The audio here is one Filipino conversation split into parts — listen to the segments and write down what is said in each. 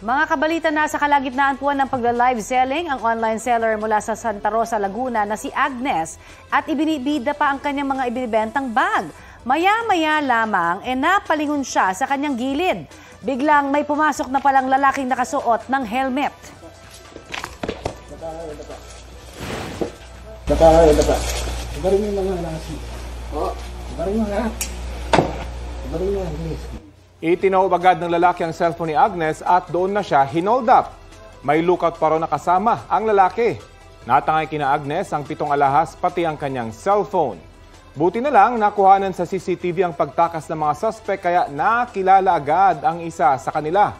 Mga kabalita, na sa kalagitnaan po ng pagla-live selling ang online seller mula sa Santa Rosa, Laguna na si Agnes at ibinibida pa ang kanyang mga ibinibentang bag. Maya-maya lamang napalingon siya sa kanyang gilid. Biglang may pumasok na palang lalaking nakasuot ng helmet. Ibarin mo yung mga nasi. Ibarin mo na. Ibarin mo na. Itinawag agad ng lalaki ang cellphone ni Agnes at doon na siya hinold up. May lookout pa raw na kasama ang lalaki. Natangay kina Agnes ang 7 alahas pati ang kanyang cellphone. Buti na lang nakuhanan sa CCTV ang pagtakas ng mga suspect kaya nakilala agad ang isa sa kanila.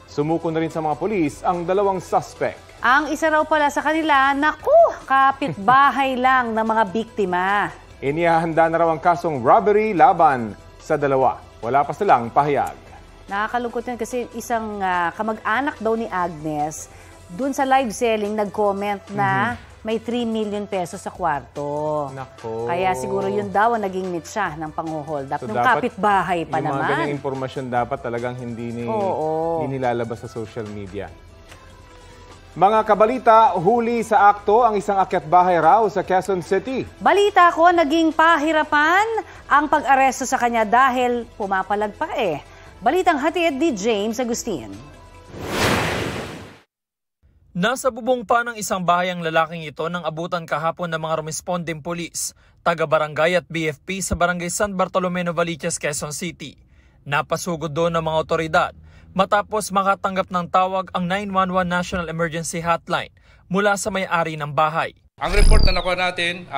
Sumuko na rin sa mga pulis ang 2 suspect. Ang isa raw pala sa kanila, kapitbahay lang ng mga biktima. Inihahanda na raw ang kasong robbery laban sa 2. Wala pa silang pahayag. Nakakalungkot yan kasi isang kamag-anak daw ni Agnes, dun sa live selling nag-comment na may 3 million pesos sa kwarto. Nako. Kaya siguro yun daw ang naging meet siya ng pang-hold up. So Nung kapitbahay pa yung naman. Yung mga ganyang impormasyon dapat talagang hindi nilalabas sa social media. Mga kabalita, huli sa akto ang isang akyat-bahay raw sa Quezon City. Balita ko, naging pahirapan ang pag-aresto sa kanya dahil pumapalag pa Balitang hatid ni James Agustin. Nasa bubong pa ng isang bahay ang lalaking ito nang abutan kahapon ng mga rumesponding pulis, taga-barangay at BFP sa barangay San Bartolome Novaliches, Quezon City. Napasugod doon ng mga otoridad matapos makatanggap ng tawag ang 911 National Emergency Hotline mula sa may-ari ng bahay. Ang report na nakuha natin,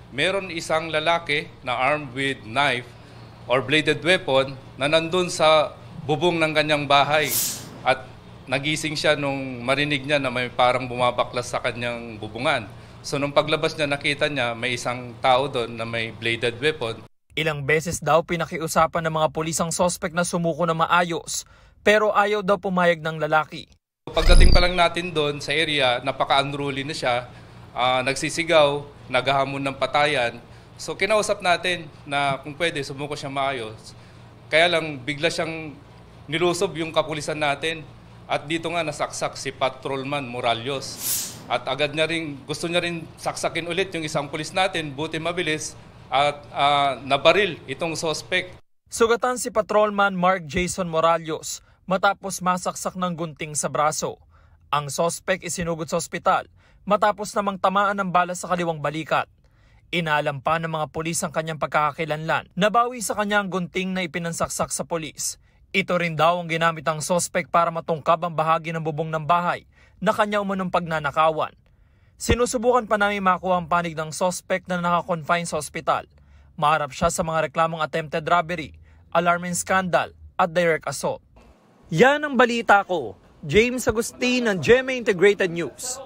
meron isang lalaki na armed with knife or bladed weapon na nandun sa bubong ng kanyang bahay. At nagising siya nung marinig niya na may parang bumabaklas sa kanyang bubungan. So nung paglabas niya, nakita niya may isang tao doon na may bladed weapon. Ilang beses daw pinakiusapan ng mga pulis ang suspect na sumuko na maayos, pero ayaw daw pumayag ng lalaki. Pagdating pa lang natin doon sa area, napaka-unruly na siya, nagsisigaw, naghahamon ng patayan. So kinausap natin na kung pwede sumuko siya maayos. Kaya lang bigla siyang nilusob yung kapulisan natin. At dito nga nasaksak si Patrolman Moralios. At agad gusto niya rin saksakin ulit yung isang pulis natin, buti mabilis at nabaril itong suspect. Sugatan si Patrolman Mark Jason Moralios matapos masaksak ng gunting sa braso. Ang suspect isinugod sa ospital matapos namang tamaan ng bala sa kaliwang balikat. Inaalam pa ng mga pulis ang kanyang pagkakakilanlan. Nabawi sa kanya ang gunting na ipinansaksak sa pulis. Ito rin daw ang ginamit ng suspect para matungkab ang bahagi ng bubong ng bahay na kanya umunong pagnanakawan. Sinusubukan pa namin makuha ang panig ng suspect na nakakonfine sa ospital. Maharap siya sa mga reklamong attempted robbery, alarming scandal at direct assault. Yan ang balita ko. James Agustin ng GMA Integrated News.